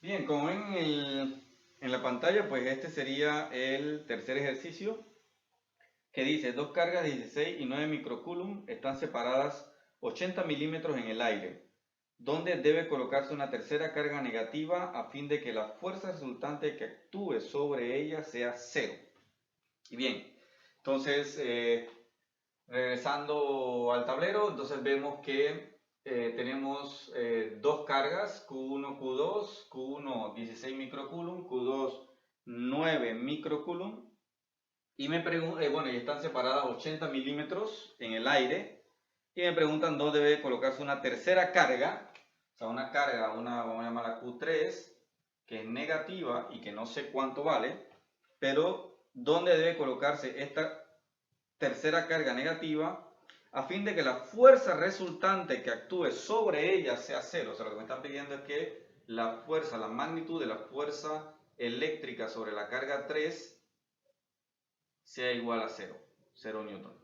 Bien, como ven en la pantalla, pues este sería el tercer ejercicio que dice dos cargas de 16 y 9 microcoulomb están separadas 80 milímetros en el aire, donde debe colocarse una tercera carga negativa a fin de que la fuerza resultante que actúe sobre ella sea cero. Y bien, entonces regresando al tablero, entonces vemos que tenemos dos cargas, Q1, Q2, Q1 16 microcoulomb, Q2 9 microcoulomb, y me preguntan, bueno, y están separadas 80 milímetros en el aire, y me preguntan dónde debe colocarse una tercera carga, o sea, una carga, vamos a llamarla Q3, que es negativa y que no sé cuánto vale, pero dónde debe colocarse esta tercera carga negativa a fin de que la fuerza resultante que actúe sobre ella sea cero. O sea, lo que me están pidiendo es que la fuerza, la magnitud de la fuerza eléctrica sobre la carga 3 sea igual a cero, 0 newton.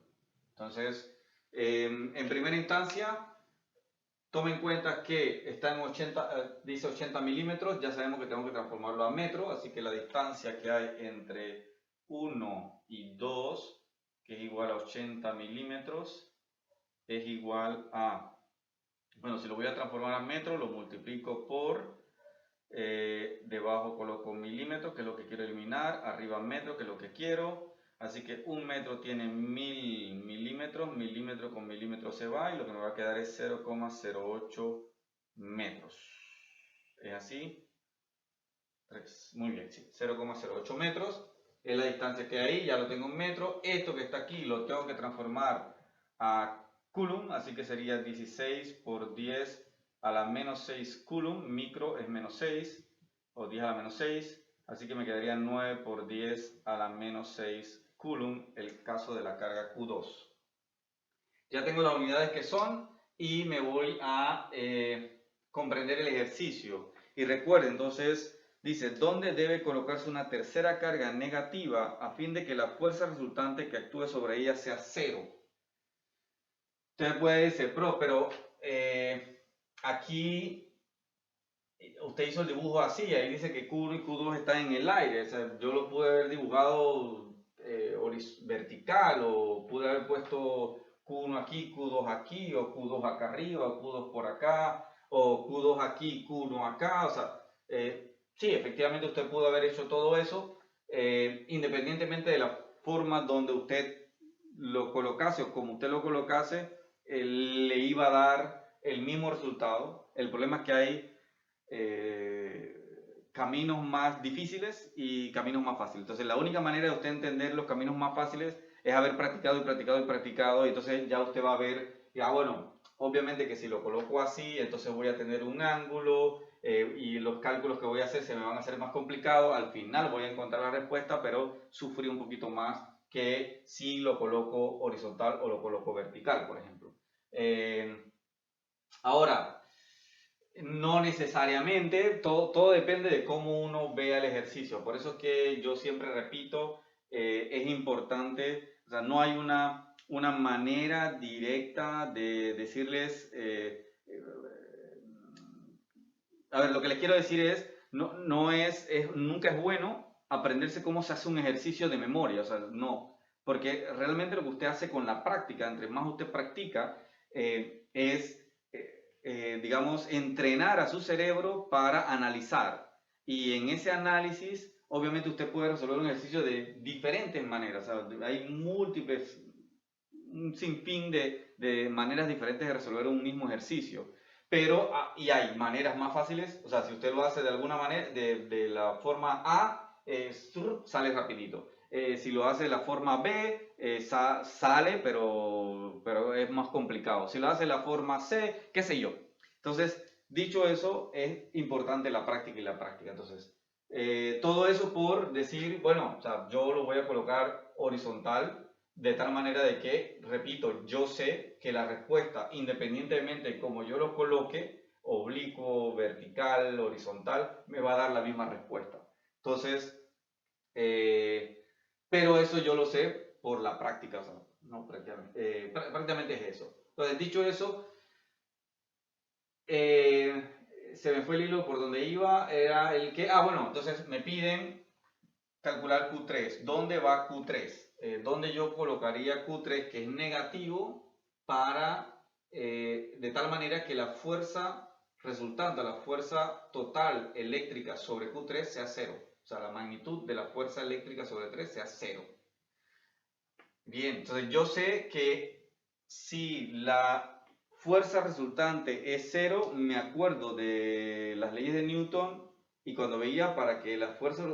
Entonces, en primera instancia, tome en cuenta que está en 80, dice 80 milímetros, ya sabemos que tengo que transformarlo a metro, así que la distancia que hay entre 1 y 2, que es igual a 80 milímetros, es igual a, bueno, si lo voy a transformar a metro, lo multiplico por, debajo coloco milímetros, que es lo que quiero eliminar, arriba metro, que es lo que quiero, así que un metro tiene 1000 milímetros, milímetro con milímetro se va, y lo que me va a quedar es 0,08 metros. ¿Es así? 3. Muy bien, sí, 0,08 metros es la distancia que hay ahí, ya lo tengo en metro. Esto que está aquí lo tengo que transformar a coulomb, así que sería 16 por 10 a la menos 6 coulomb, micro es menos 6, o 10 a la menos 6, así que me quedaría 9 por 10 a la menos 6 coulomb, el caso de la carga Q2. Ya tengo las unidades que son y me voy a comprender el ejercicio. Y recuerden, entonces, dice, ¿dónde debe colocarse una tercera carga negativa a fin de que la fuerza resultante que actúe sobre ella sea cero? Usted puede decir, pero aquí usted hizo el dibujo así, ahí dice que Q1 y Q2 están en el aire. O sea, yo lo pude haber dibujado vertical, o pude haber puesto Q1 aquí, Q2 aquí, o Q2 acá arriba, o Q2 por acá, o Q2 aquí, Q1 acá. O sea, sí, efectivamente usted pudo haber hecho todo eso, independientemente de la forma donde usted lo colocase o como usted lo colocase, le iba a dar el mismo resultado. El problema es que hay caminos más difíciles y caminos más fáciles. Entonces, la única manera de usted entender los caminos más fáciles es haber practicado y practicado y practicado, y entonces ya usted va a ver, ya bueno, obviamente que si lo coloco así, entonces voy a tener un ángulo, y los cálculos que voy a hacer se me van a hacer más complicados. Al final voy a encontrar la respuesta, pero sufrí un poquito más que si lo coloco horizontal o lo coloco vertical, por ejemplo. Ahora, no necesariamente, todo depende de cómo uno vea el ejercicio. Por eso es que yo siempre repito, es importante, o sea, no hay una manera directa de decirles, a ver, lo que les quiero decir es, no nunca es bueno aprenderse cómo se hace un ejercicio de memoria, o sea, no, porque realmente lo que usted hace con la práctica, entre más usted practica, es digamos, entrenar a su cerebro para analizar. Y en ese análisis, obviamente usted puede resolver un ejercicio de diferentes maneras. O sea, hay múltiples, un sinfín de maneras diferentes de resolver un mismo ejercicio. Pero, y hay maneras más fáciles, o sea, si usted lo hace de alguna manera, de la forma A, sale rapidito. Si lo hace de la forma B, sale, pero es más complicado. Si lo hace de la forma C, qué sé yo. Entonces, dicho eso, es importante la práctica y la práctica. Entonces, todo eso por decir, bueno, o sea, yo lo voy a colocar horizontal, de tal manera de que, repito, yo sé que la respuesta, independientemente de cómo yo lo coloque, oblicuo, vertical, horizontal, me va a dar la misma respuesta. Entonces, eh, pero eso yo lo sé por la práctica, o sea, no prácticamente, prácticamente es eso. Entonces, dicho eso, eh, se me fue el hilo por donde iba, era el que, bueno, entonces me piden calcular Q3. ¿Dónde va Q3? ¿Dónde yo colocaría Q3 que es negativo para, de tal manera que la fuerza resultante, la fuerza total eléctrica sobre Q3 sea 0? O sea, la magnitud de la fuerza eléctrica sobre 3 sea 0. Bien, entonces yo sé que si la fuerza resultante es 0, me acuerdo de las leyes de Newton y cuando veía para que si la fuerza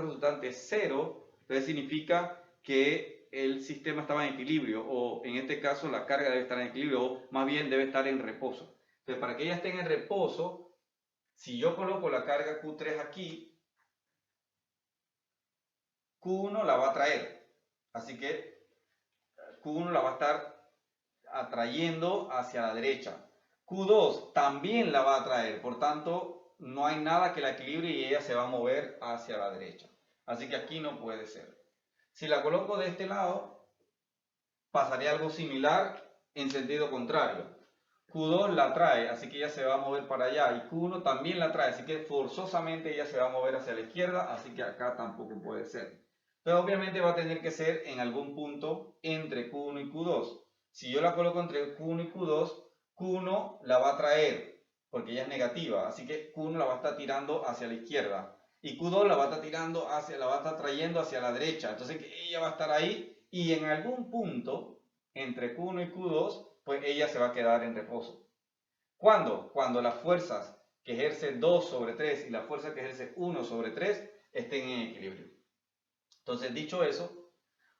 resultante es 0, entonces significa que el sistema estaba en equilibrio, o en este caso la carga debe estar en equilibrio, o más bien debe estar en reposo. Entonces, para que ella esté en reposo, si yo coloco la carga Q3 aquí, Q1 la va a traer. Así que Q1 la va a estar atrayendo hacia la derecha. Q2 también la va a atraer, por tanto, no hay nada que la equilibre y ella se va a mover hacia la derecha. Así que aquí no puede ser. Si la coloco de este lado, pasaría algo similar en sentido contrario. Q2 la trae, así que ella se va a mover para allá, y Q1 también la trae, así que forzosamente ella se va a mover hacia la izquierda, así que acá tampoco puede ser. Pero obviamente va a tener que ser en algún punto entre Q1 y Q2. Si yo la coloco entre Q1 y Q2, Q1 la va a traer, porque ella es negativa, así que Q1 la va a estar tirando hacia la izquierda, y Q2 la va a estar la va a estar trayendo hacia la derecha, entonces ella va a estar ahí, y en algún punto entre Q1 y Q2, pues ella se va a quedar en reposo. ¿Cuándo? Cuando las fuerzas que ejerce 2 sobre 3 y la fuerza que ejerce 1 sobre 3 estén en equilibrio. Entonces, dicho eso,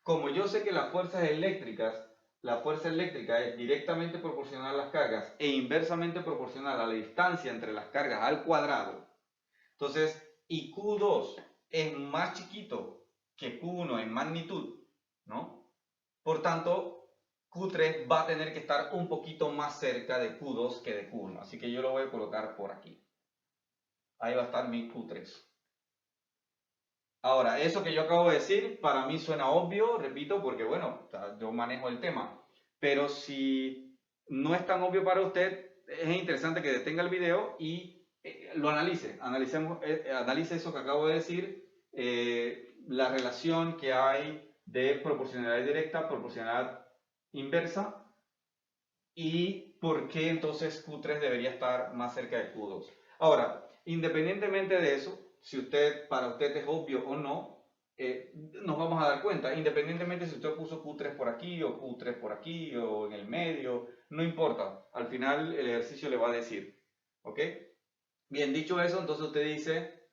como yo sé que las fuerzas eléctricas, la fuerza eléctrica es directamente proporcional a las cargas e inversamente proporcional a la distancia entre las cargas al cuadrado, entonces, y Q2 es más chiquito que Q1 en magnitud, ¿no? Por tanto, Q3 va a tener que estar un poquito más cerca de Q2 que de Q1. Así que yo lo voy a colocar por aquí. Ahí va a estar mi Q3. Ahora, eso que yo acabo de decir, para mí suena obvio, repito, porque bueno, yo manejo el tema. Pero si no es tan obvio para usted, es interesante que detenga el video y lo analice. Analice eso que acabo de decir, la relación que hay de proporcionalidad directa, proporcionalidad inversa, y por qué entonces Q3 debería estar más cerca de Q2. Ahora, independientemente de eso, si para usted es obvio o no, nos vamos a dar cuenta, independientemente si usted puso Q3 por aquí o Q3 por aquí o en el medio, no importa, al final el ejercicio le va a decir, ¿ok? Bien, dicho eso, entonces usted dice,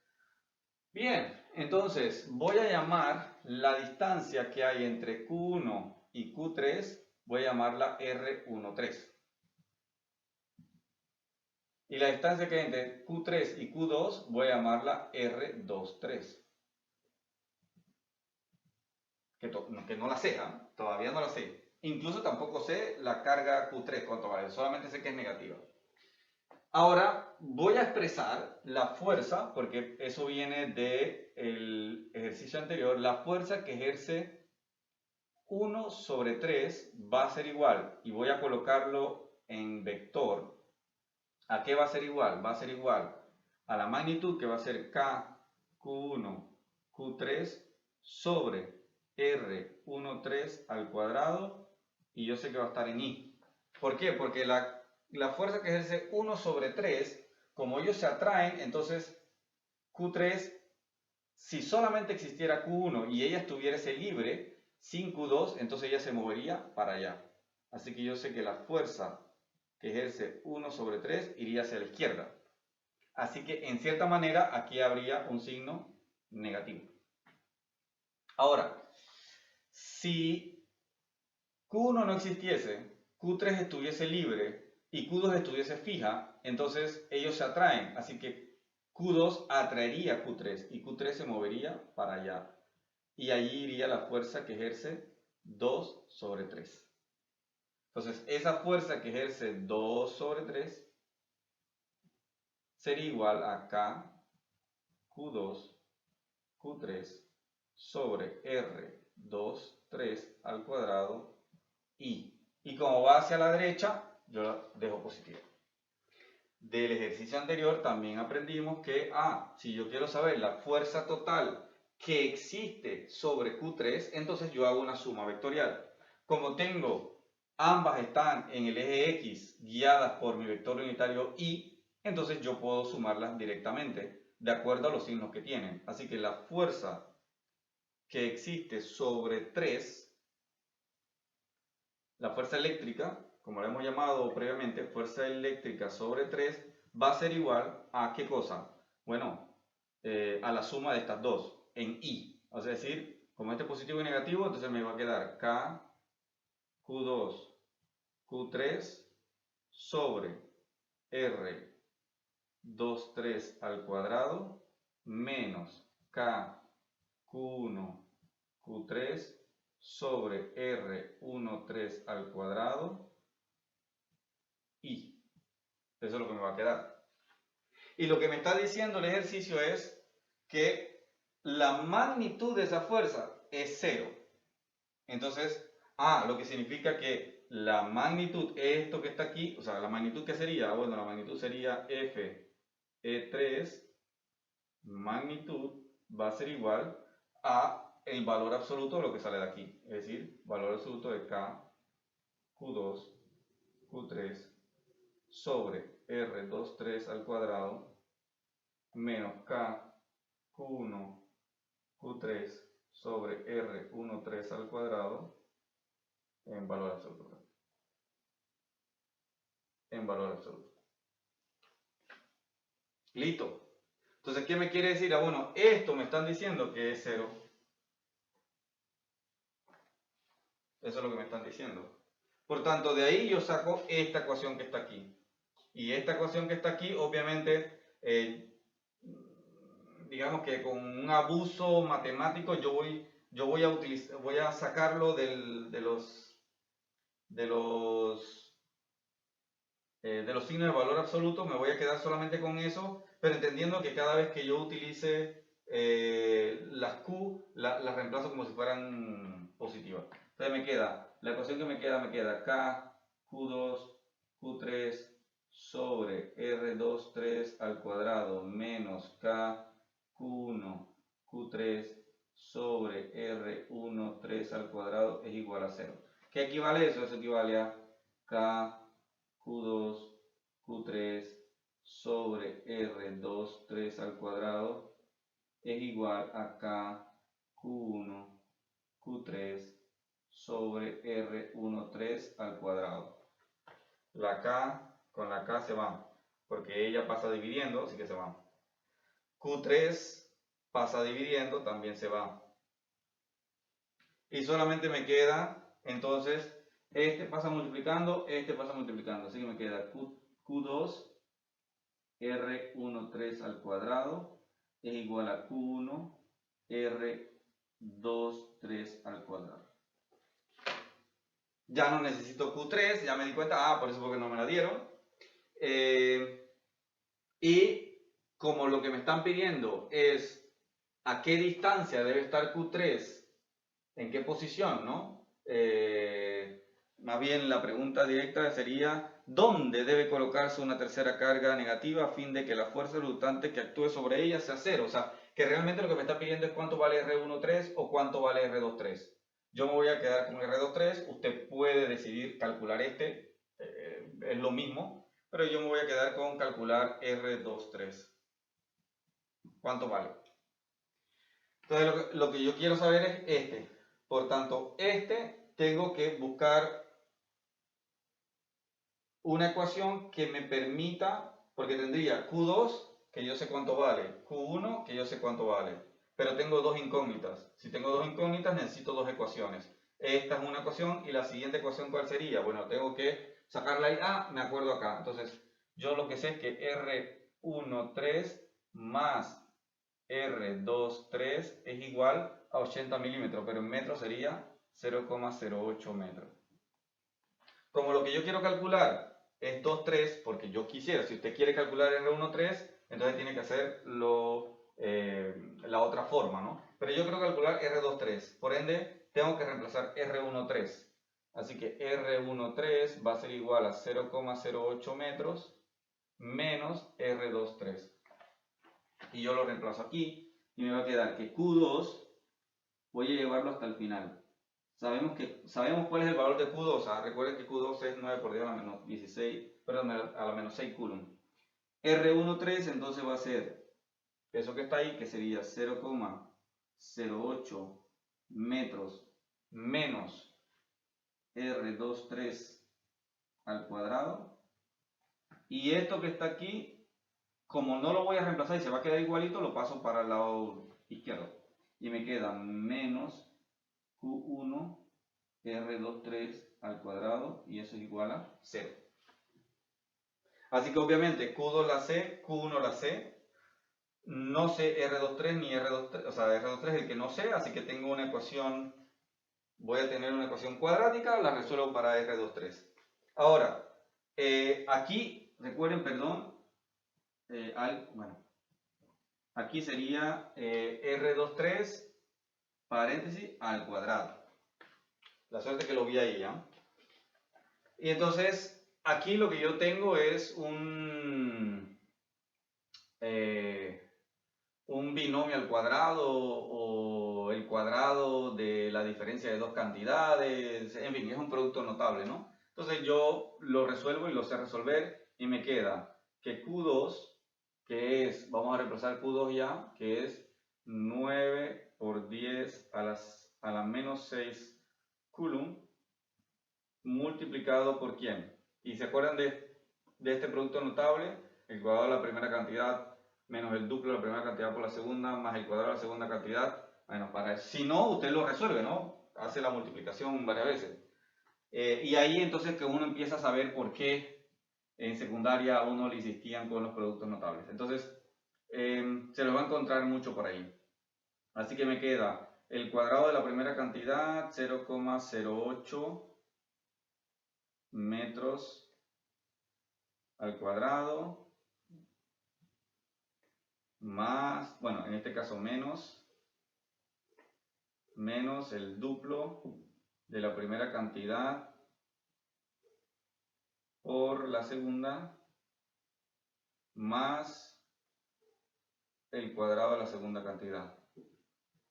bien, entonces voy a llamar la distancia que hay entre Q1 y Q3, voy a llamarla R13. Y la distancia que hay entre Q3 y Q2 voy a llamarla R23. Que no la sé, todavía no la sé. Incluso tampoco sé la carga Q3 cuánto vale, solamente sé que es negativa. Ahora voy a expresar la fuerza, porque eso viene del ejercicio anterior, la fuerza que ejerce 1 sobre 3 va a ser igual, y voy a colocarlo en vector. ¿A qué va a ser igual? Va a ser igual a la magnitud, que va a ser K, Q1, Q3 sobre R13 al cuadrado, y yo sé que va a estar en I. ¿Por qué? Porque la fuerza que ejerce 1 sobre 3, como ellos se atraen, entonces Q3, si solamente existiera Q1 y ella estuviese libre, sin Q2, entonces ella se movería para allá. Así que yo sé que la fuerza que ejerce 1 sobre 3 iría hacia la izquierda. Así que en cierta manera aquí habría un signo negativo. Ahora, si Q1 no existiese, Q3 estuviese libre y Q2 estuviese fija, entonces ellos se atraen. Así que Q2 atraería a Q3 y Q3 se movería para allá. Y allí iría la fuerza que ejerce 2 sobre 3. Entonces, esa fuerza que ejerce 2 sobre 3 sería igual a K, Q2, Q3 sobre R2, 3 al cuadrado I. Y como va hacia la derecha, yo la dejo positiva. del ejercicio anterior también aprendimos que, si yo quiero saber la fuerza total que existe sobre Q3, entonces yo hago una suma vectorial. Como ambas están en el eje X guiadas por mi vector unitario Y, entonces yo puedo sumarlas directamente de acuerdo a los signos que tienen. Así que la fuerza que existe sobre 3, la fuerza eléctrica, como la hemos llamado previamente, fuerza eléctrica sobre 3, va a ser igual a ¿qué cosa? Bueno, a la suma de estas dos, en I. O sea, es decir, como este positivo y negativo, entonces me va a quedar K, Q2, Q3 sobre R 2, 3 al cuadrado menos K, Q1, Q3 sobre R1, 3 al cuadrado y eso es lo que me va a quedar. Y lo que me está diciendo el ejercicio es que la magnitud de esa fuerza es 0. Entonces, lo que significa que la magnitud, esto que está aquí, o sea, la magnitud que sería, bueno, la magnitud sería F E3, magnitud va a ser igual a el valor absoluto de lo que sale de aquí, es decir, valor absoluto de K, Q2, Q3 sobre R2, 3 al cuadrado menos K, Q1, Q3 sobre R1, 3 al cuadrado en valor absoluto. En valor absoluto. Listo. Entonces, ¿qué me quiere decir? Bueno, esto me están diciendo que es 0. Eso es lo que me están diciendo. Por tanto, de ahí yo saco esta ecuación que está aquí. Y esta ecuación que está aquí, obviamente, digamos que con un abuso matemático yo voy a sacarlo de los signos de valor absoluto, me voy a quedar solamente con eso, pero entendiendo que cada vez que yo utilice las Q, las reemplazo como si fueran positivas. Entonces la ecuación que me queda K, Q2, Q3 sobre R2, 3 al cuadrado menos K, Q1, Q3 sobre R1, 3 al cuadrado es igual a 0. ¿Qué equivale eso? Eso equivale a K, Q2, Q3 sobre R2, 3 al cuadrado es igual a K, Q1, Q3 sobre R1, 3 al cuadrado. La K con la K se va, porque ella pasa dividiendo, así que se va. Q3 pasa dividiendo, también se va. Y solamente me queda, entonces, este pasa multiplicando, así que me queda Q2 R1, 3 al cuadrado es igual a Q1 R2, 3 al cuadrado. Ya no necesito Q3, ya me di cuenta, por eso porque no me la dieron. Y como lo que me están pidiendo es a qué distancia debe estar Q3, en qué posición, ¿no? Más bien la pregunta directa sería, ¿dónde debe colocarse una tercera carga negativa a fin de que la fuerza resultante que actúe sobre ella sea 0? O sea, que realmente lo que me está pidiendo es cuánto vale R13 o cuánto vale R23. Yo me voy a quedar con R23, usted puede decidir calcular es lo mismo, pero yo me voy a quedar con calcular R23. ¿Cuánto vale? Entonces lo que yo quiero saber es este. Por tanto, tengo que buscar una ecuación que me permita, porque tendría Q2, que yo sé cuánto vale, Q1, que yo sé cuánto vale, pero tengo dos incógnitas. Si tengo dos incógnitas, necesito dos ecuaciones. Esta es una ecuación y la siguiente ecuación, ¿cuál sería? Bueno, tengo que sacarla ahí, me acuerdo acá. Entonces, yo lo que sé es que R13 más R23 es igual a 80 milímetros, pero en metros sería 0,08 metros. Como lo que yo quiero calcular es 2,3, porque yo quisiera, si usted quiere calcular R13, entonces tiene que hacer la otra forma, ¿no? Pero yo quiero calcular R23, por ende tengo que reemplazar R13. Así que R13 va a ser igual a 0,08 metros menos R23. Y yo lo reemplazo aquí y me va a quedar que Q2 voy a llevarlo hasta el final. Sabemos cuál es el valor de Q2. Recuerden que Q2 es 9 por 10 a la menos 16, perdón, a la menos 6 coulomb. R13 entonces va a ser eso que está ahí, que sería 0,08 metros menos R23 al cuadrado. Y esto que está aquí, como no lo voy a reemplazar y se va a quedar igualito, lo paso para el lado izquierdo. Y me queda menos Q1 R23 al cuadrado, y eso es igual a 0. Así que obviamente Q2 la sé, Q1 la sé. No sé R23 ni R23, o sea, R23 es el que no sé, así que tengo una ecuación, voy a tener una ecuación cuadrática, la resuelvo para R23. Ahora, aquí, recuerden, perdón, bueno, aquí sería R23 paréntesis al cuadrado. La suerte que lo vi ahí, ¿ya? Y entonces, aquí lo que yo tengo es un binomio al cuadrado o el cuadrado de la diferencia de dos cantidades, en fin, es un producto notable, ¿no? Entonces yo lo resuelvo y lo sé resolver y me queda que Q2, que es, vamos a reemplazar Q2 ya, que es 9 por 10 a la menos 6 coulomb, multiplicado por ¿quién? Y se acuerdan de este producto notable, el cuadrado de la primera cantidad menos el duplo de la primera cantidad por la segunda, más el cuadrado de la segunda cantidad. Bueno, si no, usted lo resuelve, ¿no? Hace la multiplicación varias veces. Y ahí entonces que uno empieza a saber por qué en secundaria a uno le insistían con los productos notables. Entonces, se los va a encontrar mucho por ahí. Así que me queda el cuadrado de la primera cantidad, 0,08 metros al cuadrado, más, bueno, en este caso menos el duplo de la primera cantidad por la segunda, más el cuadrado de la segunda cantidad,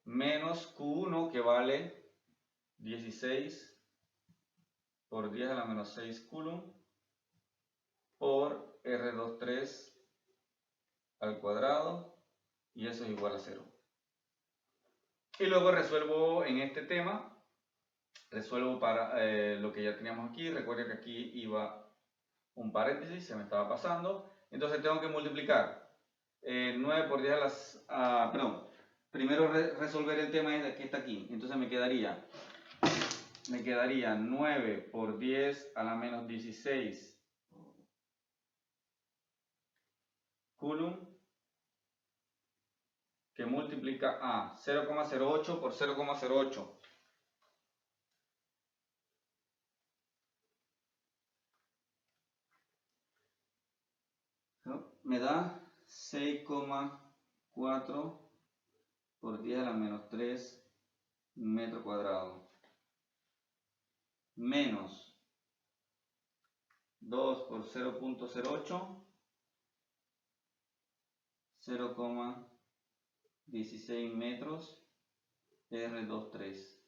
menos Q1, que vale 16 por 10 a la menos 6 coulomb, por R23 al cuadrado, y eso es igual a 0. Y luego resuelvo en este tema, resuelvo para lo que ya teníamos aquí. Recuerden que aquí iba un paréntesis, se me estaba pasando. Entonces tengo que multiplicar 9 por 10 a las... perdón, primero resolver el tema que está aquí. Entonces me quedaría 9 por 10 a la menos 16 coulomb, que multiplica a 0,08 por 0,08. Me da 6,4 por 10 a la menos 3 metro cuadrado, menos 2 por 0,08, 0,16 metros, R23.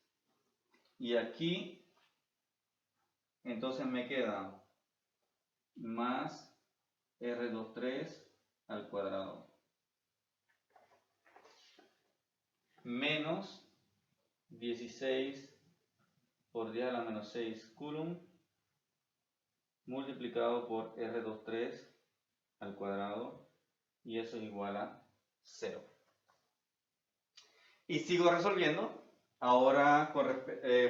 Y aquí, entonces me queda más R23 al cuadrado, menos 16 por 10 a la menos 6 coulomb, multiplicado por R23 al cuadrado, y eso es igual a 0. Y sigo resolviendo, ahora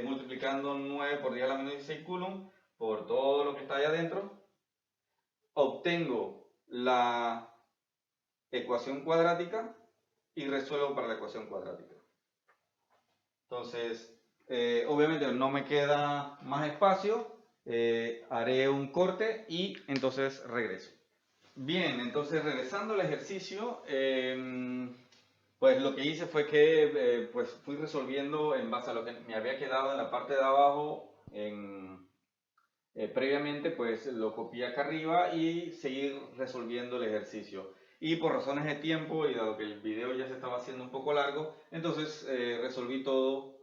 multiplicando 9 por 10 a la menos 16 coulomb por todo lo que está ahí adentro, obtengo la ecuación cuadrática y resuelvo para la ecuación cuadrática. Entonces, obviamente no me queda más espacio, haré un corte y entonces regreso. Bien, entonces regresando al ejercicio, pues lo que hice fue que pues fui resolviendo en base a lo que me había quedado en la parte de abajo en previamente, pues lo copié acá arriba y seguir resolviendo el ejercicio. Y por razones de tiempo y dado que el video ya se estaba haciendo un poco largo, entonces resolví todo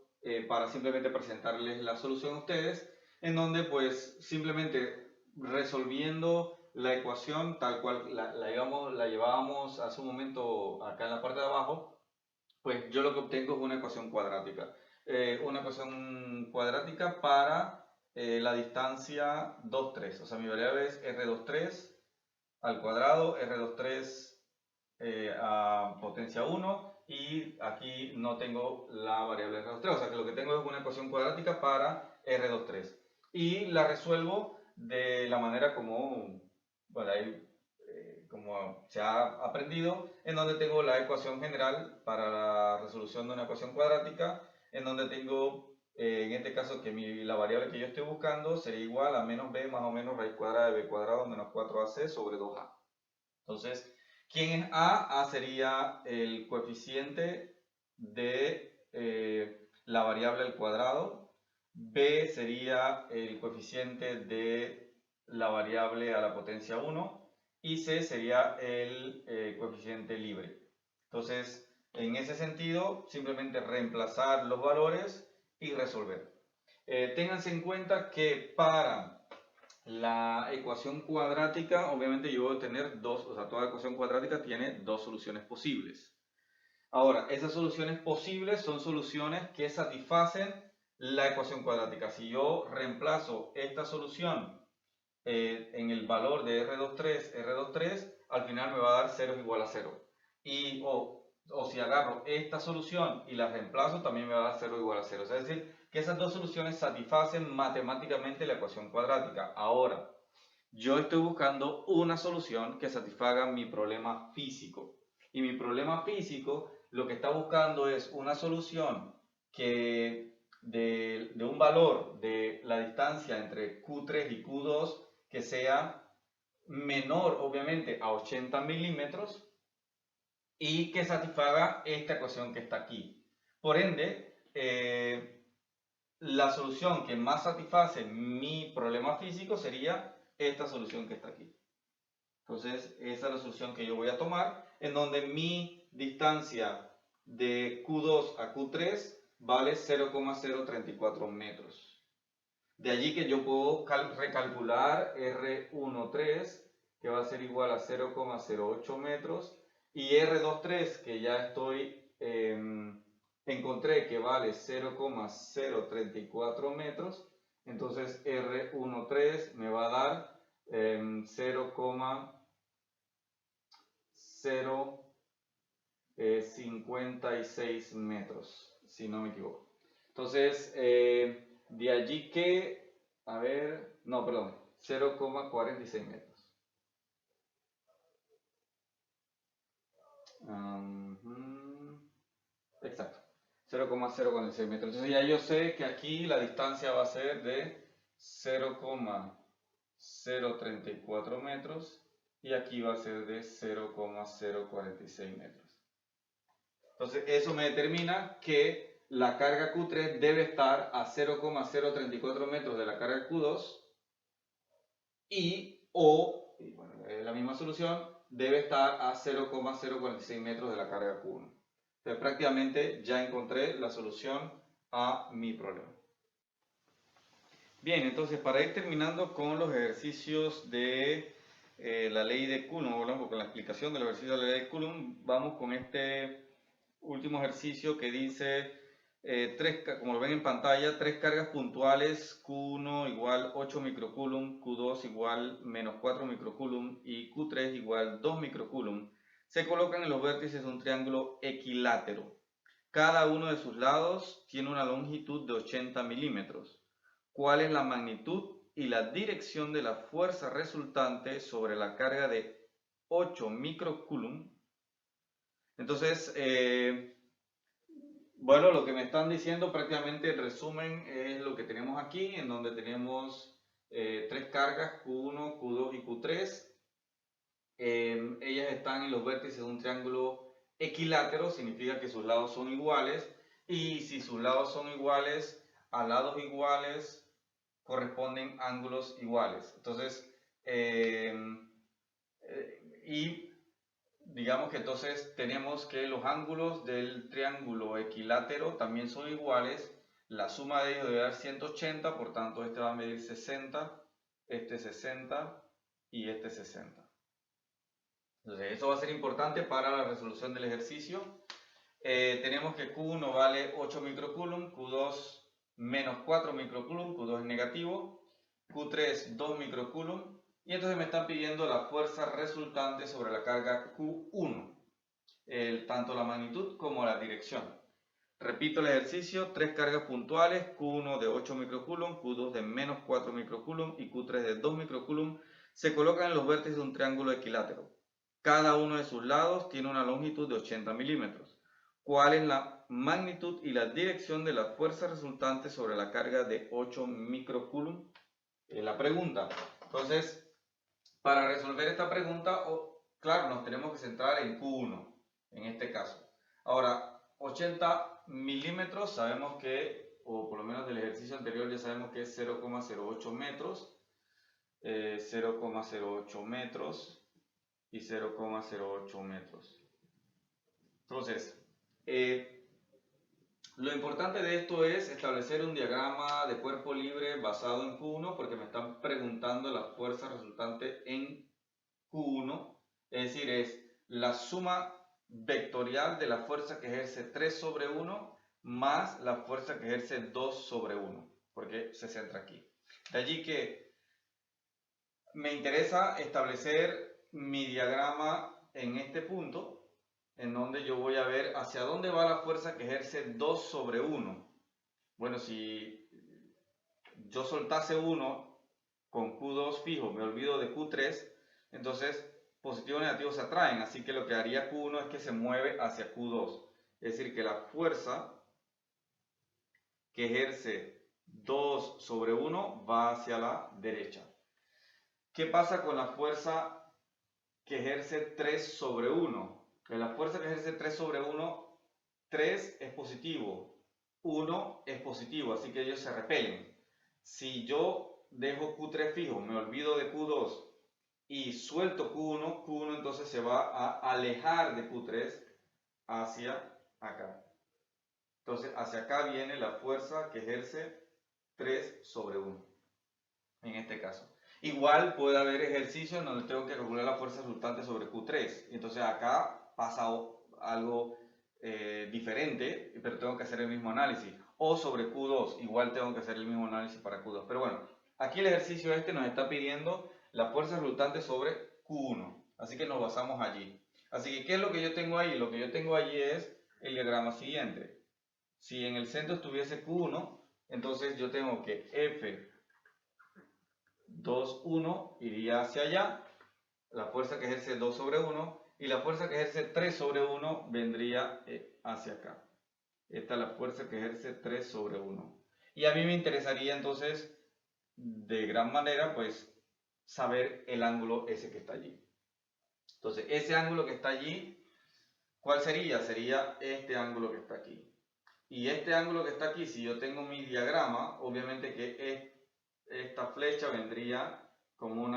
para simplemente presentarles la solución a ustedes, en donde pues simplemente resolviendo la ecuación tal cual la llevábamos hace un momento acá en la parte de abajo, pues yo lo que obtengo es una ecuación cuadrática. Una ecuación cuadrática para la distancia 2, 3. O sea, mi variable es R23 al cuadrado, R23 a potencia 1 y aquí no tengo la variable R23. O sea, que lo que tengo es una ecuación cuadrática para R23. Y la resuelvo de la manera como, bueno, ahí como se ha aprendido, en donde tengo la ecuación general para la resolución de una ecuación cuadrática, en donde tengo, en este caso, que la variable que yo estoy buscando sería igual a menos b más o menos raíz cuadrada de b cuadrado menos 4ac sobre 2a. Entonces, ¿quién es a? A sería el coeficiente de la variable al cuadrado, b sería el coeficiente de la variable a la potencia 1 y c sería el coeficiente libre. Entonces, en ese sentido, simplemente reemplazar los valores y resolver. Ténganse en cuenta que para la ecuación cuadrática, obviamente yo voy a tener dos, o sea, toda ecuación cuadrática tiene dos soluciones posibles. Ahora, esas soluciones posibles son soluciones que satisfacen la ecuación cuadrática. Si yo reemplazo esta solución en el valor de R23, al final me va a dar 0 igual a 0. Y, o si agarro esta solución y la reemplazo, también me va a dar 0 igual a 0. O sea, es decir, que esas dos soluciones satisfacen matemáticamente la ecuación cuadrática. Ahora, yo estoy buscando una solución que satisfaga mi problema físico. Y mi problema físico lo que está buscando es una solución que de un valor de la distancia entre Q3 y Q2 que sea menor, obviamente, a 80 milímetros y que satisfaga esta ecuación que está aquí. Por ende, la solución que más satisface mi problema físico sería esta solución que está aquí. Entonces, esa es la solución que yo voy a tomar, en donde mi distancia de Q2 a Q3 vale 0,034 metros. De allí que yo puedo recalcular R13, que va a ser igual a 0,08 metros, y R23, que ya encontré que vale 0,034 metros, entonces R13 me va a dar 0,056 metros, si no me equivoco. Entonces, de allí que, a ver, no, perdón, 0,46 metros. Exacto, 0,046 metros. Entonces ya yo sé que aquí la distancia va a ser de 0,034 metros y aquí va a ser de 0,046 metros. Entonces eso me determina que la carga Q3 debe estar a 0,034 metros de la carga Q2 y bueno, la misma solución, debe estar a 0,046 metros de la carga Q1. Entonces prácticamente ya encontré la solución a mi problema. Bien, entonces para ir terminando con los ejercicios de la ley de Coulomb, con la explicación de los ejercicios de la ley de Coulomb, vamos con este último ejercicio que dice, como lo ven en pantalla, tres cargas puntuales, Q1 igual 8 microcoulomb, Q2 igual menos 4 microcoulomb y Q3 igual 2 microcoulomb, se colocan en los vértices de un triángulo equilátero. Cada uno de sus lados tiene una longitud de 80 milímetros. ¿Cuál es la magnitud y la dirección de la fuerza resultante sobre la carga de 8 microcoulomb? Entonces, bueno, lo que me están diciendo prácticamente en resumen es lo que tenemos aquí, en donde tenemos tres cargas, Q1, Q2 y Q3. Ellas están en los vértices de un triángulo equilátero, significa que sus lados son iguales, y si sus lados son iguales, a lados iguales corresponden ángulos iguales. Entonces, y digamos que entonces tenemos que los ángulos del triángulo equilátero también son iguales. La suma de ellos debe dar 180, por tanto este va a medir 60, este 60 y este 60. Entonces eso va a ser importante para la resolución del ejercicio. Tenemos que Q1 vale 8 microcoulomb, Q2 menos 4 microcoulomb, Q2 es negativo, Q3 2 microcoulomb, y entonces me están pidiendo la fuerza resultante sobre la carga Q1, tanto la magnitud como la dirección. Repito el ejercicio: 3 cargas puntuales, Q1 de 8 microcoulomb, Q2 de menos 4 microcoulomb y Q3 de 2 microcoulomb se colocan en los vértices de un triángulo equilátero. Cada uno de sus lados tiene una longitud de 80 milímetros. ¿Cuál es la magnitud y la dirección de la fuerza resultante sobre la carga de 8 microcoulomb? La pregunta. Entonces, para resolver esta pregunta, claro, nos tenemos que centrar en Q1, en este caso. Ahora, 80 milímetros, sabemos que, o por lo menos del ejercicio anterior ya sabemos que es 0,08 metros, 0,08 metros y 0,08 metros. Entonces, lo importante de esto es establecer un diagrama de cuerpo libre basado en Q1, porque me están preguntando la fuerza resultante en Q1, es decir, es la suma vectorial de la fuerza que ejerce 3 sobre 1 más la fuerza que ejerce 2 sobre 1, porque se centra aquí. De allí que me interesa establecer mi diagrama en este punto, en donde yo voy a ver hacia dónde va la fuerza que ejerce 2 sobre 1. Bueno, si yo soltase 1 con Q2 fijo, me olvido de Q3, entonces positivo y negativo se atraen, así que lo que haría Q1 es que se mueve hacia Q2. Es decir, que la fuerza que ejerce 2 sobre 1 va hacia la derecha. ¿Qué pasa con la fuerza que ejerce 3 sobre 1? Que la fuerza que ejerce 3 sobre 1, 3 es positivo, 1 es positivo, así que ellos se repelen. Si yo dejo Q3 fijo, me olvido de Q2 y suelto Q1, Q1 entonces se va a alejar de Q3 hacia acá. Entonces hacia acá viene la fuerza que ejerce 3 sobre 1, en este caso. Igual puede haber ejercicios en donde tengo que calcular la fuerza resultante sobre Q3. Entonces acá pasa algo diferente, pero tengo que hacer el mismo análisis. O sobre Q2, igual tengo que hacer el mismo análisis para Q2. Pero bueno, aquí el ejercicio este nos está pidiendo la fuerza resultante sobre Q1. Así que nos basamos allí. Así que, ¿qué es lo que yo tengo ahí? Lo que yo tengo allí es el diagrama siguiente. Si en el centro estuviese Q1, entonces yo tengo que F 2, 1 iría hacia allá, la fuerza que ejerce 2 sobre 1, y la fuerza que ejerce 3 sobre 1 vendría hacia acá. Esta es la fuerza que ejerce 3 sobre 1. Y a mí me interesaría entonces, de gran manera, pues, saber el ángulo ese que está allí. Entonces, ese ángulo que está allí, ¿cuál sería? Sería este ángulo que está aquí. Y este ángulo que está aquí, si yo tengo mi diagrama, obviamente que esta flecha vendría como un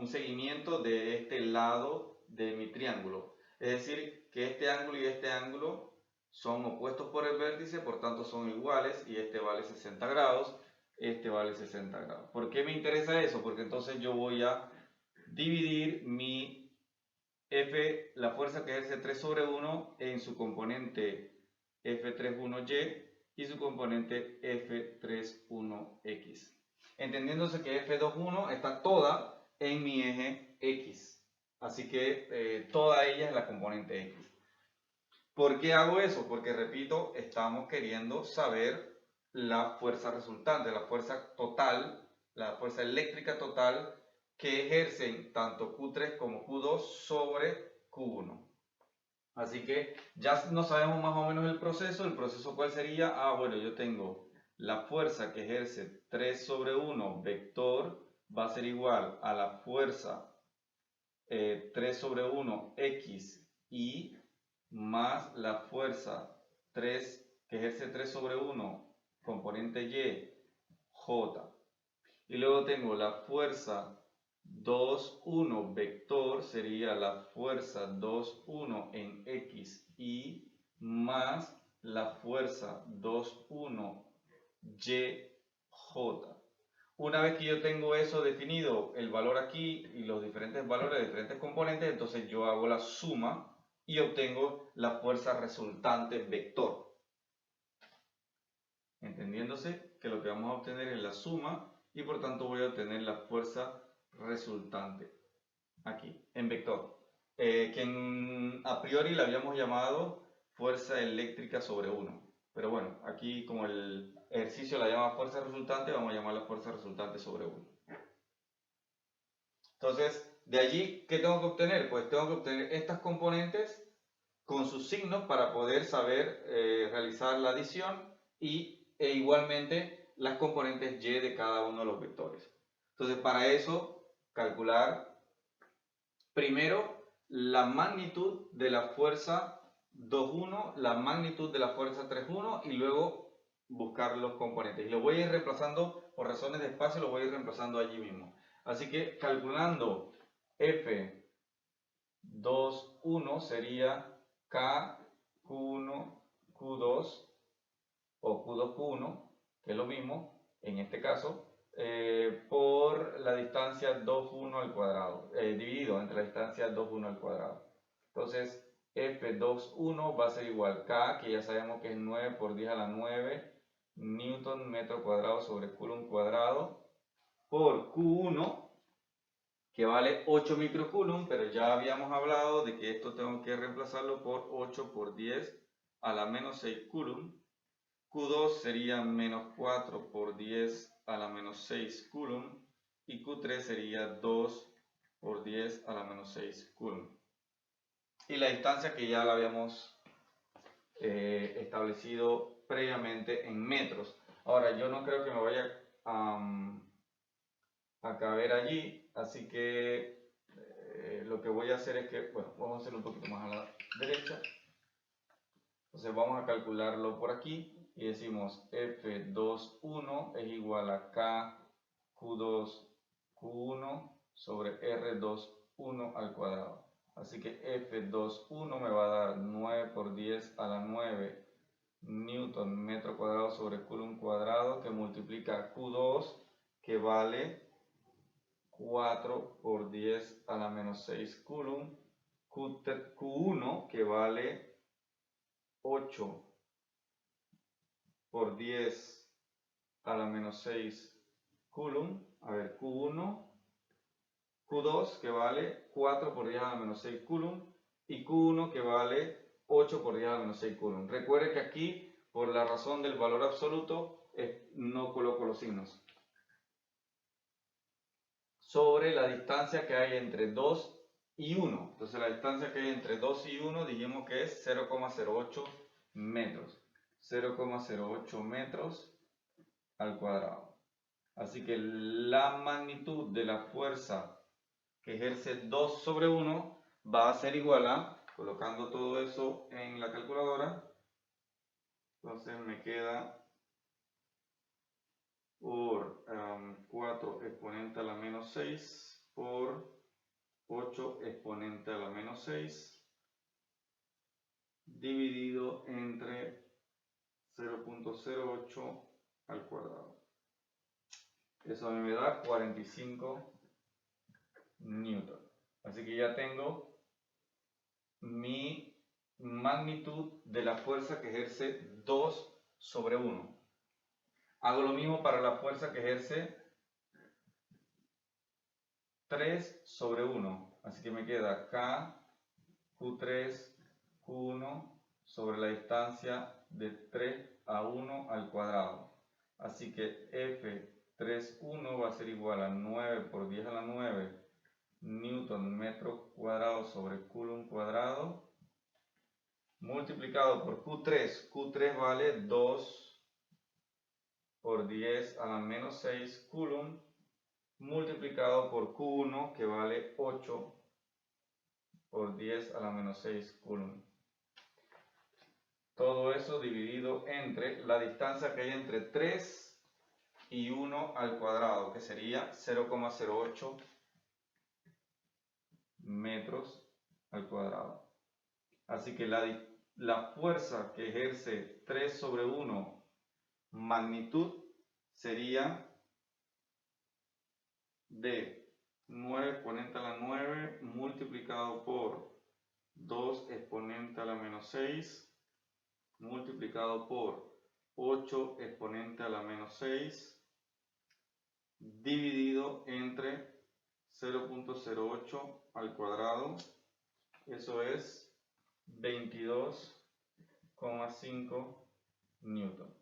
seguimiento de este lado de mi triángulo. Es decir, que este ángulo y este ángulo son opuestos por el vértice, por tanto son iguales, y este vale 60 grados, este vale 60 grados. ¿Por qué me interesa eso? Porque entonces yo voy a dividir mi F, la fuerza que ejerce 3 sobre 1, en su componente F31Y y su componente F31X. Entendiéndose que F21 está toda en mi eje X. Así que toda ella es la componente X. ¿Por qué hago eso? Porque, repito, estamos queriendo saber la fuerza resultante, la fuerza total, la fuerza eléctrica total que ejercen tanto Q3 como Q2 sobre Q1. Así que ya no sabemos más o menos el proceso ¿cuál sería? Bueno, yo tengo la fuerza que ejerce 3 sobre 1 vector, va a ser igual a la fuerza 3 sobre 1 X y más la fuerza 3 que ejerce 3 sobre 1 componente Y, J. Y luego tengo la fuerza 2,1 vector, sería la fuerza 2,1 en X, Y, más la fuerza 2,1 Y, J. Una vez que yo tengo eso definido, el valor aquí y los diferentes valores de diferentes componentes, entonces yo hago la suma y obtengo la fuerza resultante vector. Entendiéndose que lo que vamos a obtener es la suma y por tanto voy a obtener la fuerza resultante aquí, en vector. Que a priori la habíamos llamado fuerza eléctrica sobre 1. Pero bueno, aquí como el ejercicio la llama fuerza resultante, vamos a llamarla fuerza resultante sobre 1. Entonces, de allí, ¿qué tengo que obtener? Pues tengo que obtener estas componentes con sus signos para poder saber realizar la adición e igualmente las componentes y de cada uno de los vectores. Entonces, para eso, calcular primero la magnitud de la fuerza 2,1, la magnitud de la fuerza 3,1 y luego buscar los componentes. Y lo voy a ir reemplazando por razones de espacio, lo voy a ir reemplazando allí mismo. Así que calculando F2,1 sería K, Q1, Q2 o Q2, Q1, que es lo mismo en este caso, por la distancia 2,1 al cuadrado, dividido entre la distancia 2,1 al cuadrado. Entonces, F2,1 va a ser igual a K, que ya sabemos que es 9 por 10 a la 9 Newton metro cuadrado sobre Coulomb cuadrado, por Q1, que vale 8 microcoulomb, pero ya habíamos hablado de que esto tengo que reemplazarlo por 8 por 10 a la menos 6 coulomb. Q2 sería menos 4 por 10 a la menos 6 coulomb y Q3 sería 2 por 10 a la menos 6 coulomb. Y la distancia que ya la habíamos establecido previamente en metros. Ahora, yo no creo que me vaya a caber allí, así que lo que voy a hacer es que, bueno, vamos a hacerlo un poquito más a la derecha. Entonces vamos a calcularlo por aquí y decimos F2,1 es igual a K Q2 Q1 sobre R2,1 al cuadrado. Así que F2,1 me va a dar 9 por 10 a la 9 Newton metro cuadrado sobre Coulomb cuadrado, que multiplica Q2, que vale 4 por 10 a la menos 6 Coulomb, Q1, que vale 8 por 10 a la menos 6 Coulomb. A ver, Q1, Q2 que vale 4 por 10 a la menos 6 Coulomb y Q1 que vale 8 por 10 a la menos 6 Coulomb. Recuerde que aquí, por la razón del valor absoluto, no coloco los signos. Sobre la distancia que hay entre 2 y 1. Entonces la distancia que hay entre 2 y 1 dijimos que es 0,08 metros. 0,08 metros al cuadrado. Así que la magnitud de la fuerza que ejerce 2 sobre 1 va a ser igual a, colocando todo eso en la calculadora, entonces me queda por 4 exponente a la menos 6 por 8 exponente a la menos 6 dividido entre 0,08 al cuadrado. Eso a mí me da 45 newton. Así que ya tengo mi magnitud de la fuerza que ejerce 2 sobre 1. Hago lo mismo para la fuerza que ejerce 3 sobre 1. Así que me queda K, Q3, Q1 sobre la distancia de 3 a 1 al cuadrado. Así que F3,1 va a ser igual a 9 por 10 a la 9 Newton metro cuadrado sobre Coulomb cuadrado multiplicado por Q3. Q3 vale 2 por 10 a la menos 6 Coulomb multiplicado por Q1 que vale 8 por 10 a la menos 6 Coulomb. todo eso dividido entre la distancia que hay entre 3 y 1 al cuadrado, que sería 0,08 metros al cuadrado. Así que la fuerza que ejerce 3 sobre 1 magnitud sería de 9 exponente a la 9 multiplicado por 2 exponente a la menos 6 multiplicado por 8 exponente a la menos 6 dividido entre 0,08 al cuadrado, eso es 22,5 newton.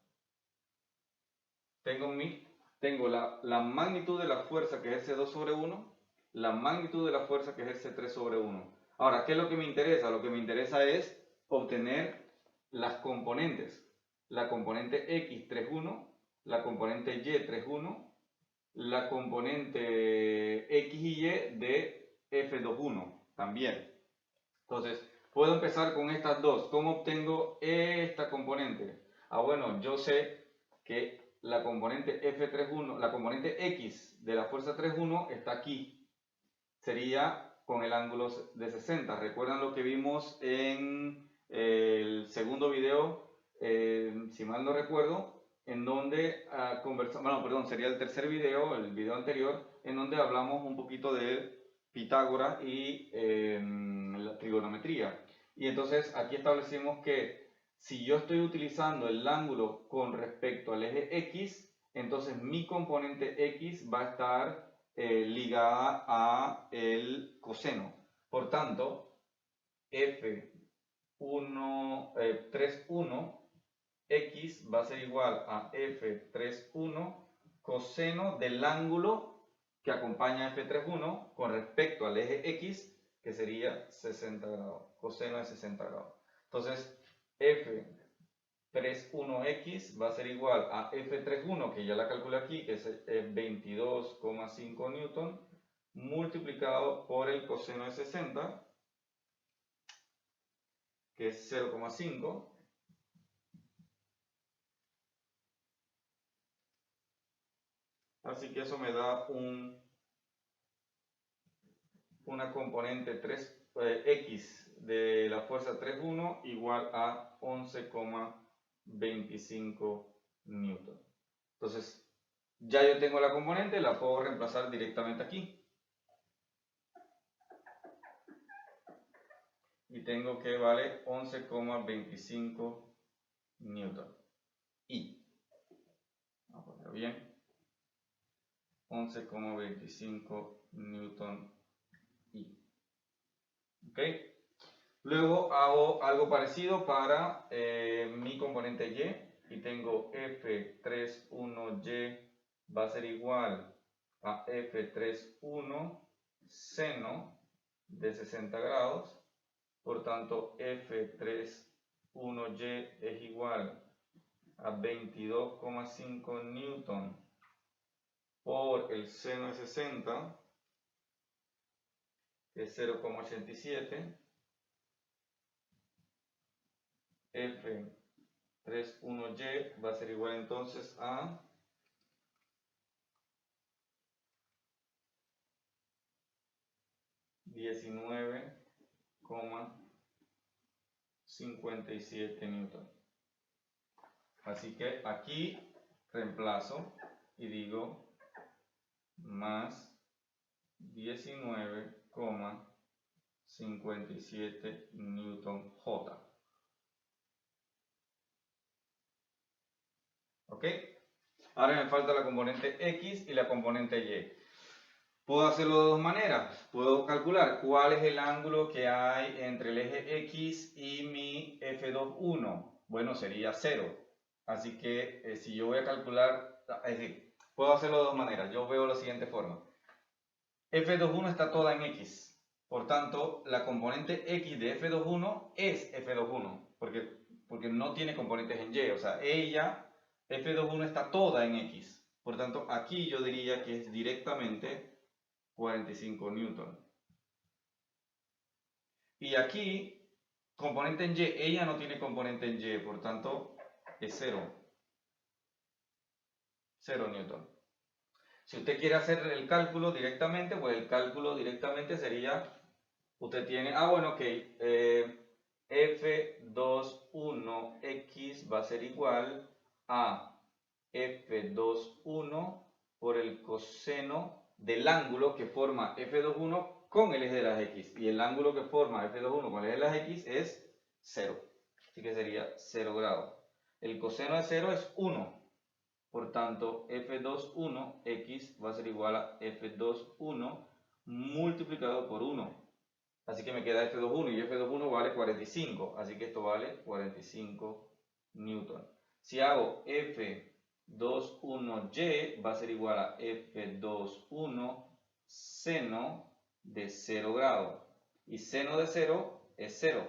Tengo la magnitud de la fuerza que ejerce 2 sobre 1, la magnitud de la fuerza que ejerce 3 sobre 1. Ahora, ¿qué es lo que me interesa? Lo que me interesa es obtener las componentes. La componente X 3,1, la componente Y 3,1, la componente X y Y de F2,1 también. Entonces, puedo empezar con estas dos. ¿Cómo obtengo esta componente? Bueno, yo sé que la componente F3,1, la componente X de la fuerza 3,1 está aquí. Sería con el ángulo de 60. ¿Recuerdan lo que vimos en el segundo video? Si mal no recuerdo, en donde conversamos, bueno, perdón, sería el tercer video, el video anterior, en donde hablamos un poquito de Pitágoras y la trigonometría. Y entonces aquí establecimos que si yo estoy utilizando el ángulo con respecto al eje X, entonces mi componente X va a estar ligada a el coseno. Por tanto, F3,1 X va a ser igual a F3,1 coseno del ángulo que acompaña a F3,1 con respecto al eje X, que sería 60 grados, coseno de 60 grados. Entonces, F3,1X va a ser igual a F3,1, que ya la calculé aquí, que es 22,5 newton, multiplicado por el coseno de 60, que es 0,5. Así que eso me da una componente 3x de la fuerza 3,1 igual a 11,25 newton. Entonces, ya yo tengo la componente, la puedo reemplazar directamente aquí. Y tengo que vale 11,25 newton. Y, vamos a ponerlo bien, 11,25 newton y. ¿Ok? Luego hago algo parecido para mi componente y tengo F3,1y va a ser igual a F3,1 seno de 60 grados. Por tanto, F3,1y es igual a 22,5 newton por el seno de 60, que es 0,87. F3,1y va a ser igual entonces a 19,57 newton. Así que aquí reemplazo y digo más 19,57 newton J. ¿Ok? Ahora me falta la componente X y la componente Y. Puedo hacerlo de dos maneras. Puedo calcular cuál es el ángulo que hay entre el eje X y mi F2,1. Bueno, sería 0. Así que si yo voy a calcular, es decir, puedo hacerlo de dos maneras. Yo veo la siguiente forma. F2,1 está toda en X. Por tanto, la componente X de F2,1 es F2,1. Porque no tiene componentes en Y. O sea, F2,1 está toda en X. Por tanto, aquí yo diría que es directamente 45 newton. Y aquí Componente en Y, ella no tiene componente en Y, por tanto es 0. 0 newton. Si usted quiere hacer el cálculo directamente, pues el cálculo directamente sería, usted tiene, bueno, ok, F21X va a ser igual a F21 por el coseno del ángulo que forma F21 con el eje de las X. Y el ángulo que forma F21 con el eje de las X es 0. Así que sería 0 grados. El coseno de 0 es 1. Por tanto, F21X va a ser igual a F21 multiplicado por 1. Así que me queda F21 y F21 vale 45. Así que esto vale 45 newton. Si hago F21Y va a ser igual a F21 seno de 0 grados. Y seno de 0 es 0.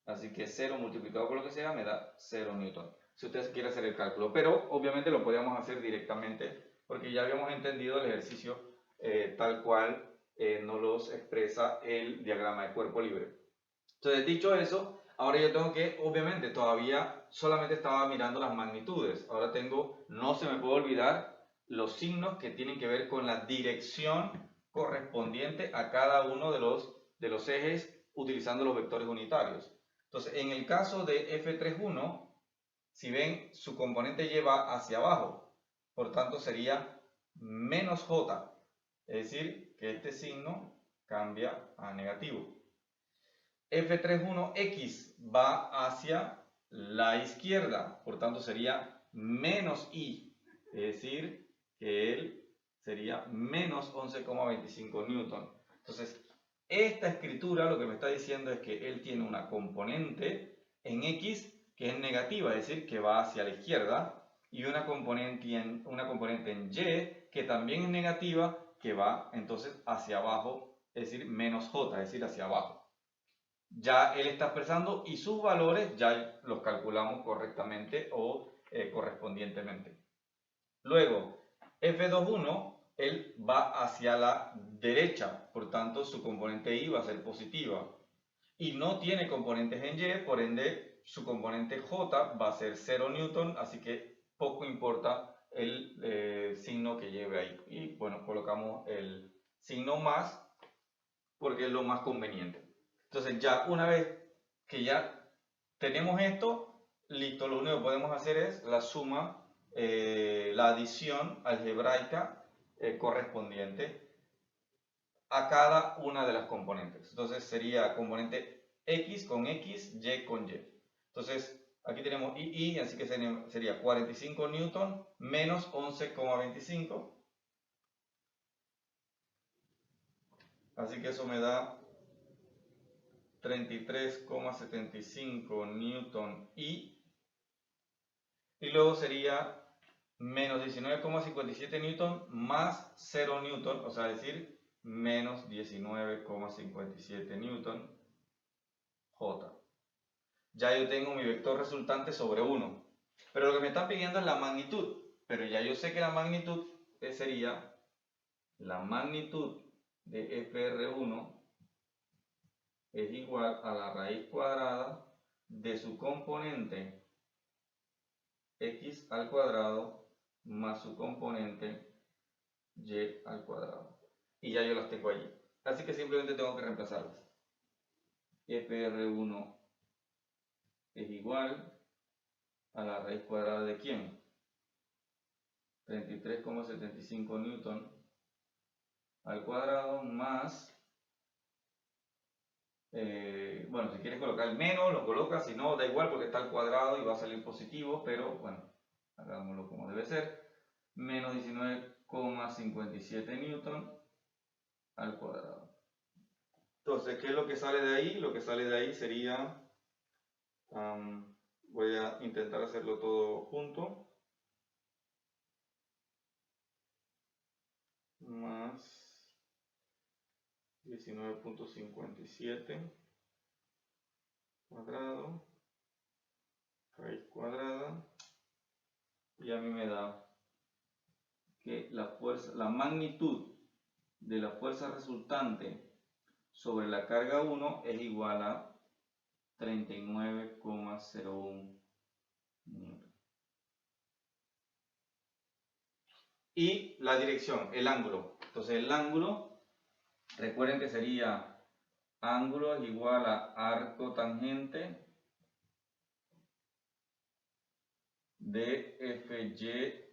Así que 0 multiplicado por lo que sea me da 0 newton. Si usted quiere hacer el cálculo, pero obviamente lo podíamos hacer directamente porque ya habíamos entendido el ejercicio tal cual nos los expresa el diagrama de cuerpo libre. Entonces, dicho eso, ahora yo tengo que, obviamente, todavía solamente estaba mirando las magnitudes. Ahora no se me puede olvidar los signos que tienen que ver con la dirección correspondiente a cada uno de los ejes utilizando los vectores unitarios. Entonces, en el caso de F31, si ven, su componente Y va hacia abajo, por tanto sería menos J, es decir, que este signo cambia a negativo. F31X va hacia la izquierda, por tanto sería menos I, es decir, que él sería menos 11,25 newton. Entonces, esta escritura lo que me está diciendo es que él tiene una componente en X que es negativa, es decir, que va hacia la izquierda, y una componente en Y que también es negativa, que va entonces hacia abajo, es decir, menos J, es decir, hacia abajo. Ya él está expresando y sus valores ya los calculamos correctamente o correspondientemente. Luego, F21, él va hacia la derecha, por tanto su componente Y va a ser positiva. Y no tiene componentes en Y, por ende su componente J va a ser 0 newton, así que poco importa el signo que lleve ahí. Y bueno, colocamos el signo más porque es lo más conveniente. Entonces ya una vez que ya tenemos esto, listo, lo único que podemos hacer es la suma, la adición algebraica correspondiente a cada una de las componentes. Entonces sería componente X con X, Y con Y. Entonces aquí tenemos I, así que sería 45 newton menos 11,25. Así que eso me da 33,75 newton I. Y luego sería menos 19,57 newton más 0 newton, o sea, es decir, menos 19,57 newton J. Ya yo tengo mi vector resultante sobre 1. Pero lo que me están pidiendo es la magnitud. Pero ya yo sé que la magnitud sería la magnitud de FR1 es igual a la raíz cuadrada de su componente X al cuadrado más su componente Y al cuadrado. Y ya yo las tengo allí. Así que simplemente tengo que reemplazarlas. FR1 es igual a la raíz cuadrada de ¿quién? 33,75 newton al cuadrado más, bueno, si quieres colocar el menos, lo colocas, si no, da igual porque está al cuadrado y va a salir positivo, pero bueno, hagámoslo como debe ser, menos 19,57 newton al cuadrado. Entonces, ¿qué es lo que sale de ahí? Lo que sale de ahí sería, voy a intentar hacerlo todo junto, más 19,57 cuadrado, raíz cuadrada, y a mí me da que la magnitud de la fuerza resultante sobre la carga 1 es igual a 39,01 newton. Y la dirección, el ángulo. Entonces el ángulo, recuerden que sería ángulo es igual a arco tangente de FY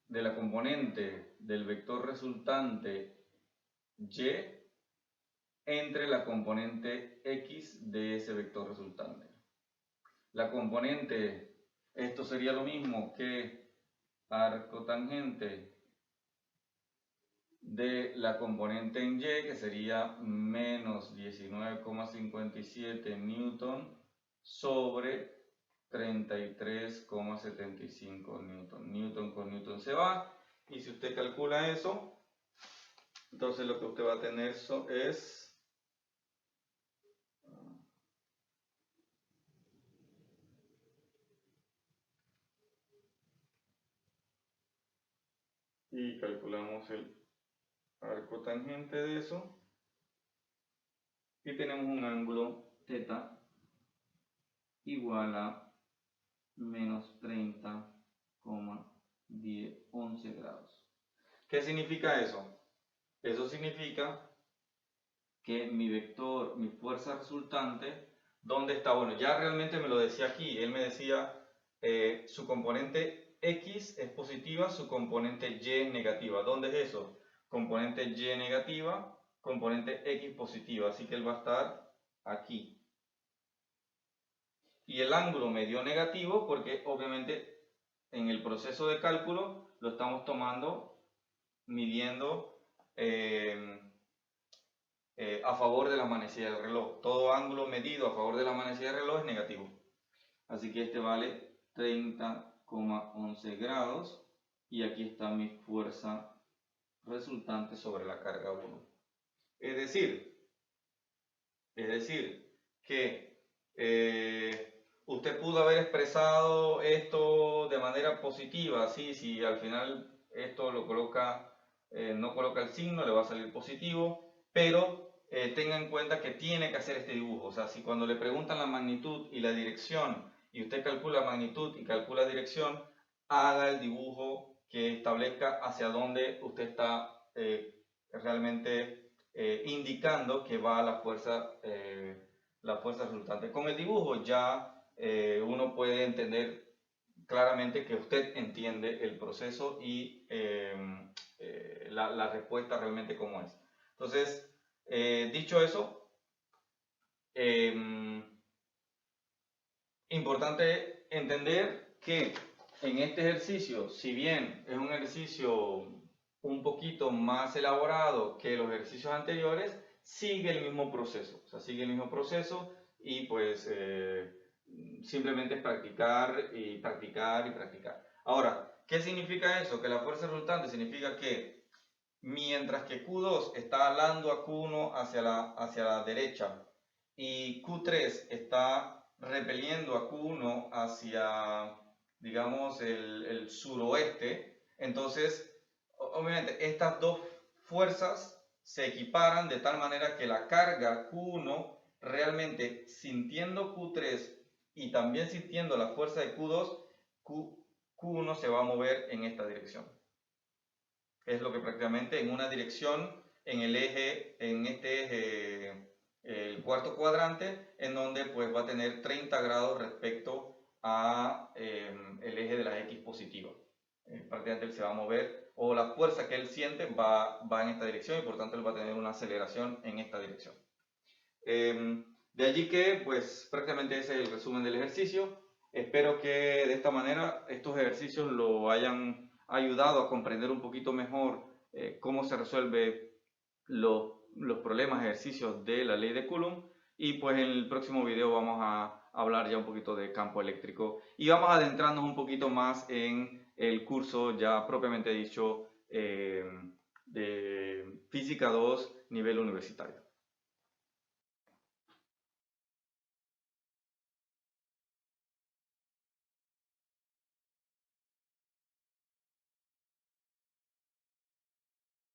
de la componente del vector resultante Y entre la componente X de ese vector resultante. La componente, esto sería lo mismo que arco tangente de la componente en Y, que sería menos 19,57 newton sobre 33,75 newton. Newton con newton se va, y si usted calcula eso, entonces lo que usted va a tener es y calculamos el arco tangente de eso y tenemos un ángulo θ igual a menos 30,11 grados. ¿Qué significa eso? Eso significa que mi vector, mi fuerza resultante, ¿dónde está? Bueno, ya realmente me lo decía aquí. Él me decía su componente X es positiva, su componente Y es negativa. ¿Dónde es eso? Componente Y negativa, componente X positiva. Así que él va a estar aquí. Y el ángulo me dio negativo porque obviamente en el proceso de cálculo lo estamos tomando, midiendo a favor de la manecilla del reloj. Todo ángulo medido a favor de la manecilla del reloj es negativo. Así que este vale 30,11 grados y aquí está mi fuerza resultante sobre la carga 1. Es decir que usted pudo haber expresado esto de manera positiva, ¿sí? Si al final esto lo coloca, no coloca el signo, le va a salir positivo, pero tenga en cuenta que tiene que hacer este dibujo. O sea, si cuando le preguntan la magnitud y la dirección y usted calcula magnitud y calcula dirección, haga el dibujo que establezca hacia dónde usted está realmente indicando que va la fuerza resultante. Con el dibujo ya uno puede entender claramente que usted entiende el proceso y la respuesta realmente cómo es. Entonces, dicho eso, importante entender que en este ejercicio, si bien es un ejercicio un poquito más elaborado que los ejercicios anteriores, sigue el mismo proceso. O sea, sigue el mismo proceso y pues simplemente es practicar y practicar y practicar. Ahora, ¿qué significa eso? Que la fuerza resultante significa que mientras que Q2 está alando a Q1 hacia la derecha y Q3 está repeliendo a Q1 hacia, digamos, el suroeste, entonces, obviamente, estas dos fuerzas se equiparan de tal manera que la carga Q1 realmente sintiendo Q3 y también sintiendo la fuerza de Q2, Q1 se va a mover en esta dirección. Es lo que prácticamente en una dirección, en el eje, en este eje, el cuarto cuadrante, en donde pues va a tener 30 grados respecto a el eje de la X positiva. Prácticamente él se va a mover, o la fuerza que él siente va en esta dirección y por tanto él va a tener una aceleración en esta dirección. De allí que pues prácticamente ese es el resumen del ejercicio. Espero que de esta manera estos ejercicios lo hayan ayudado a comprender un poquito mejor cómo se resuelve los problemas, ejercicios de la ley de Coulomb, y pues en el próximo video vamos a hablar ya un poquito de campo eléctrico y vamos a adentrarnos un poquito más en el curso ya propiamente dicho de Física 2 nivel universitario.